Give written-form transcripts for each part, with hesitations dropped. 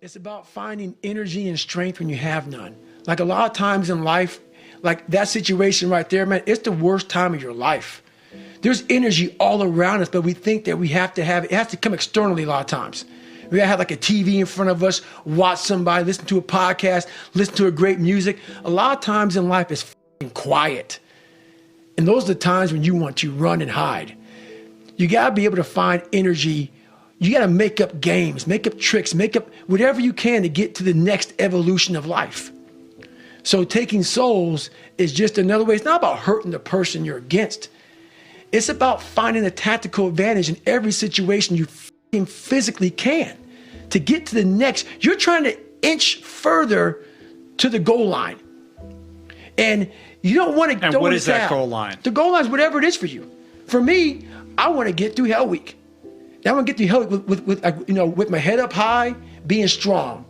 It's about finding energy and strength when you have none. Like a lot of times in life, like that situation right there, man, it's the worst time of your life. There's energy all around us, but we think that we have to have it. It has to come externally a lot of times. We gotta have like a TV in front of us, watch somebody, listen to a podcast, listen to a great music. A lot of times in life, it's f***ing quiet. And those are the times when you want to run and hide. You gotta be able to find energy. You got to make up games, make up tricks, make up whatever you can to get to the next evolution of life. So taking souls is just another way. It's not about hurting the person you're against. It's about finding a tactical advantage in every situation you physically can to get to the next. You're trying to inch further to the goal line. And you don't want to. And what is that goal line? The goal line is whatever it is for you. For me, I want to get through Hell Week. I want to get through Hell Week with my head up high, being strong.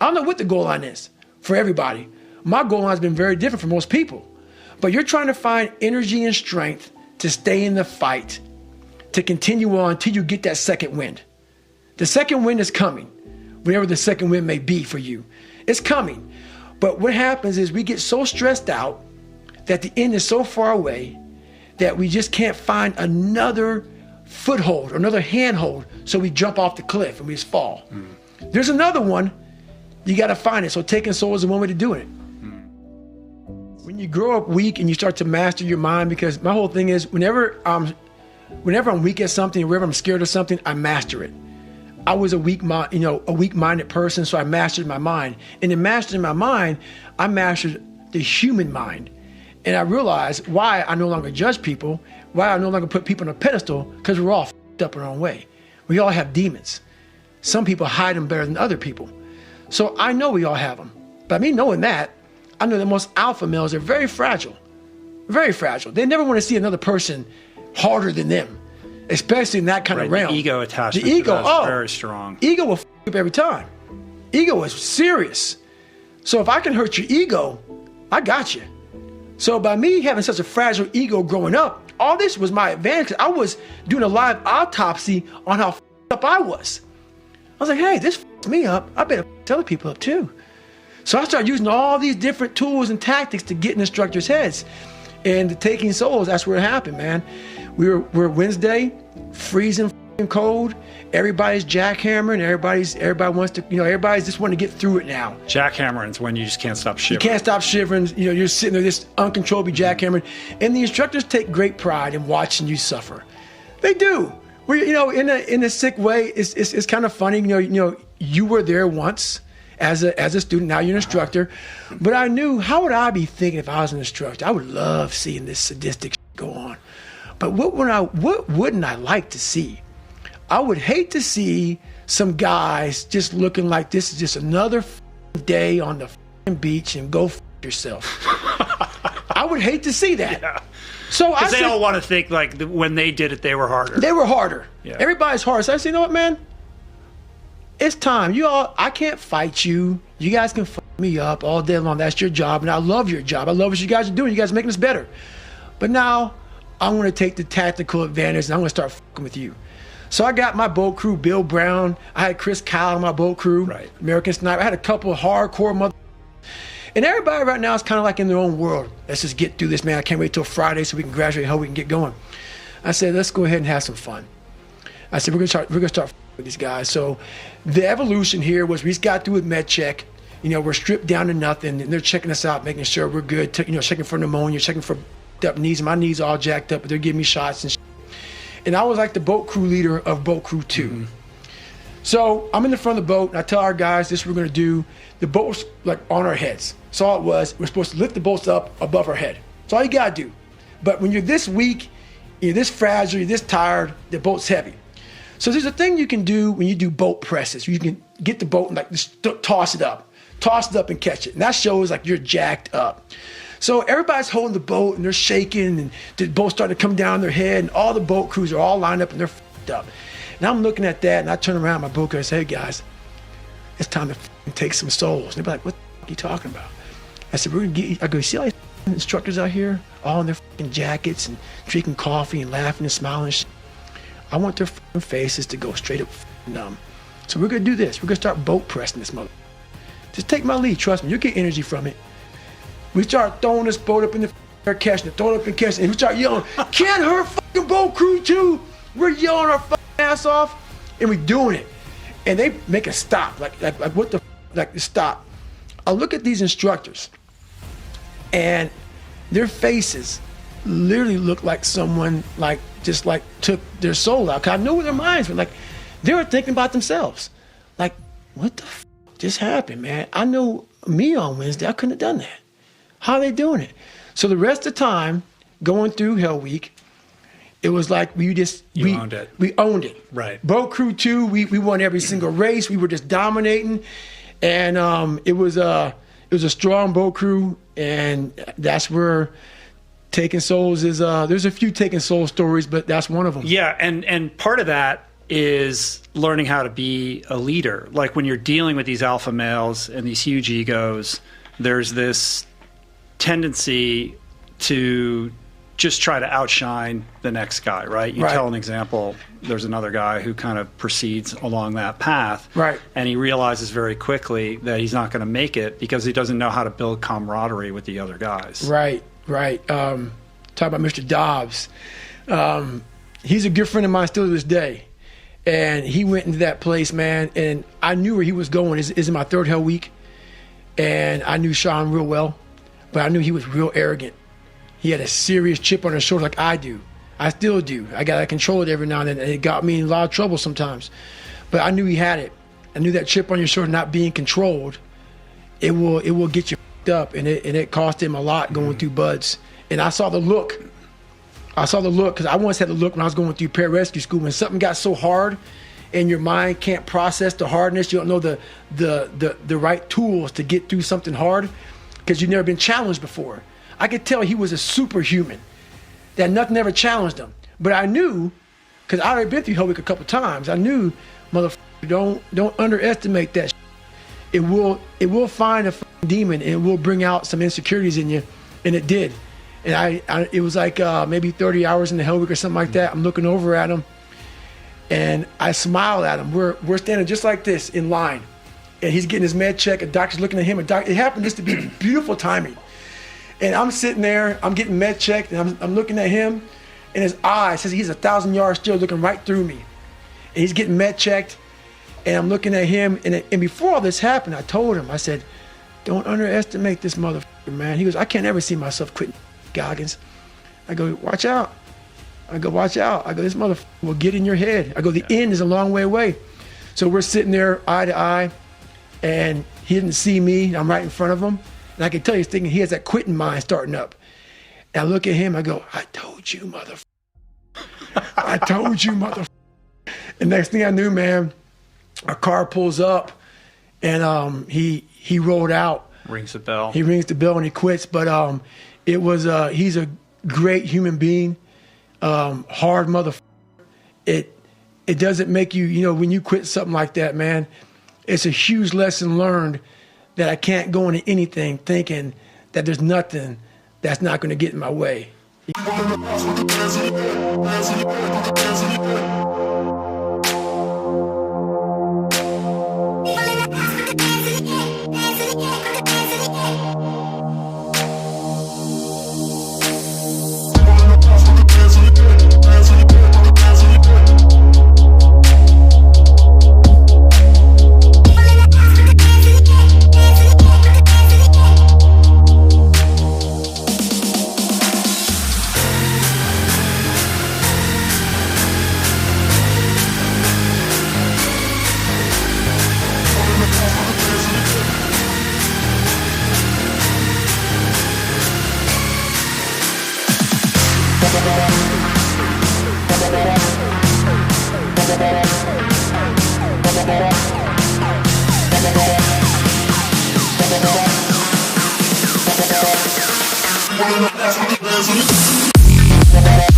I don't know what the goal line is for everybody. My goal line has been very different for most people. But you're trying to find energy and strength to stay in the fight, to continue on until you get that second wind. The second wind is coming, whenever the second wind may be for you. It's coming. But what happens is we get so stressed out that the end is so far away that we just can't find another foothold or another handhold, so we jump off the cliff and we just fall. There's another one, you got to find it. So taking souls is one way to do it. When you grow up weak and you start to master your mind, because my whole thing is whenever I'm weak at something, whenever I'm scared of something, I master it. I was a weak-minded person, so I mastered my mind. And in mastering my mind, I mastered the human mind. And I realized why I no longer judge people, why I no longer put people on a pedestal, because we're all f***ed up our own way. We all have demons. Some people hide them better than other people. So I know we all have them. But me knowing that, I know that most alpha males are very fragile. Very fragile. They never want to see another person harder than them, especially in that kind of realm. The ego attachment is very strong. Ego will f*** up every time. Ego is serious. So if I can hurt your ego, I got you. So by me having such a fragile ego growing up, all this was my advantage. I was doing a live autopsy on how f***ed up I was. I was like, hey, this f***ed me up. I better f*** other people up too. So I started using all these different tools and tactics to get in instructors' heads. And taking souls, that's where it happened, man. We're Wednesday, freezing f***ing cold. Everybody's jackhammering. Everybody wants to, everybody's just wanting to get through it now. Jackhammering is when you just can't stop shivering. You can't stop shivering. You're sitting there, this uncontrollably jackhammering. And the instructors take great pride in watching you suffer. They do. In a sick way, it's kind of funny. You were there once as a student. Now you're an instructor. But I knew, how would I be thinking if I was an instructor? I would love seeing this sadistic go on. But what wouldn't I like to see? I would hate to see some guys just looking like this is just another day on the beach and go yourself. I would hate to see that. Yeah. So because they all want to think like when they did it, they were harder. They were harder. Yeah. Everybody's hard. So I said, you know what, man? It's time. I can't fight you. You guys can fuck me up all day long. That's your job, and I love your job. I love what you guys are doing. You guys are making us better. But now I'm going to take the tactical advantage, and I'm going to start fucking with you. So I got my boat crew, Bill Brown. I had Chris Kyle on my boat crew, right. American Sniper. I had a couple of hardcore mother. And everybody right now is kind of like in their own world. Let's just get through this, man. I can't wait till Friday so we can graduate, how we can get going. I said, let's go ahead and have some fun. I said, we're gonna start with these guys. So the evolution here was we just got through with med check. We're stripped down to nothing, and they're checking us out, making sure we're good. Checking for pneumonia, checking for up knees. My knees all jacked up, but they're giving me shots and shit. And I was like the boat crew leader of boat crew 2. Mm-hmm. So I'm in the front of the boat, and I tell our guys, this is what we're gonna do. The boat was like on our heads. So all it was, we're supposed to lift the boats up above our head. That's all you gotta do. But when you're this weak, you're this fragile, you're this tired, the boat's heavy. So there's a thing you can do when you do boat presses. You can get the boat and like just toss it up and catch it. And that shows like you're jacked up. So everybody's holding the boat and they're shaking and the boat's starting to come down their head and all the boat crews are all lined up and they're f***ed up. And I'm looking at that and I turn around my boat crew and say, hey guys, it's time to take some souls. And they're like, what the f*** are you talking about? I said, we're gonna get, I go, see all these instructors out here, all in their f***ing jackets and drinking coffee and laughing and smiling and shit. I want their f***ing faces to go straight up f***ing numb. So we're gonna do this. We're gonna start boat pressing this mother. Just take my lead. Trust me, you'll get energy from it. We start throwing this boat up in the air, catching it, throwing it up and catching it. And we start yelling, "Can't her fucking boat crew too?" We're yelling our fucking ass off, and we're doing it. And they make a stop, like what the, like stop. I look at these instructors, and their faces literally look like someone just took their soul out. 'Cause I know where their minds were. Like they were thinking about themselves. Like, what the just happened, man? I know me on Wednesday, I couldn't have done that. How are they doing it? So the rest of the time, going through Hell Week, it was like we owned it. We owned it. Right. Boat Crew 2, we won every single race. We were just dominating, and it was a strong boat crew, and that's where Taking Souls is. There's a few Taking Souls stories, but that's one of them. Yeah, and part of that is learning how to be a leader. Like when you're dealing with these alpha males and these huge egos, there's this tendency to just try to outshine the next guy, right? You tell an example, there's another guy who kind of proceeds along that path, right? And he realizes very quickly that he's not going to make it because he doesn't know how to build camaraderie with the other guys. Right. Talk about Mr. Dobbs. He's a good friend of mine still to this day. And he went into that place, man, and I knew where he was going. It's in my third Hell Week, and I knew Sean real well, but I knew he was real arrogant. He had a serious chip on his shoulder like I do. I still do. I got to control it every now and then, and it got me in a lot of trouble sometimes. But I knew he had it. I knew that chip on your shoulder not being controlled, it will get you f***ed up, and it cost him a lot going through buds. And I saw the look. Because I once had the look when I was going through pararescue school. When something got so hard and your mind can't process the hardness, you don't know the right tools to get through something hard because you've never been challenged before. I could tell he was a superhuman, that nothing ever challenged him. But I knew, because I already been through Hell Week a couple times, I knew, motherfucker, don't underestimate that shit. It will find a demon, and it will bring out some insecurities in you, and it did. And it was like maybe 30 hours in the Hell Week or something like that. I'm looking over at him, and I smile at him. We're standing just like this in line, and he's getting his med check. A doctor's looking at him. It happened just to be beautiful timing. And I'm sitting there, I'm getting med checked, and I'm looking at him, and his eyes says he's 1,000 yards still looking right through me. And he's getting med checked, and I'm looking at him. And before all this happened, I told him, I said, "Don't underestimate this motherfucker, man." He goes, "I can't ever see myself quitting Goggins." I go, "Watch out." I go, "This motherfucker will get in your head." I go, "The end is a long way away." So we're sitting there eye to eye, and he didn't see me. I'm right in front of him. And I can tell he's thinking he has that quitting mind starting up. And I look at him, I go, "I told you, motherfucker. I told you, motherfucker." And next thing I knew, man, a car pulls up, and he rolled out. Rings the bell. He rings the bell and he quits. But it was he's a great human being, hard motherfucker. It doesn't make you, when you quit something like that, man, it's a huge lesson learned that I can't go into anything thinking that there's nothing that's not going to get in my way. That's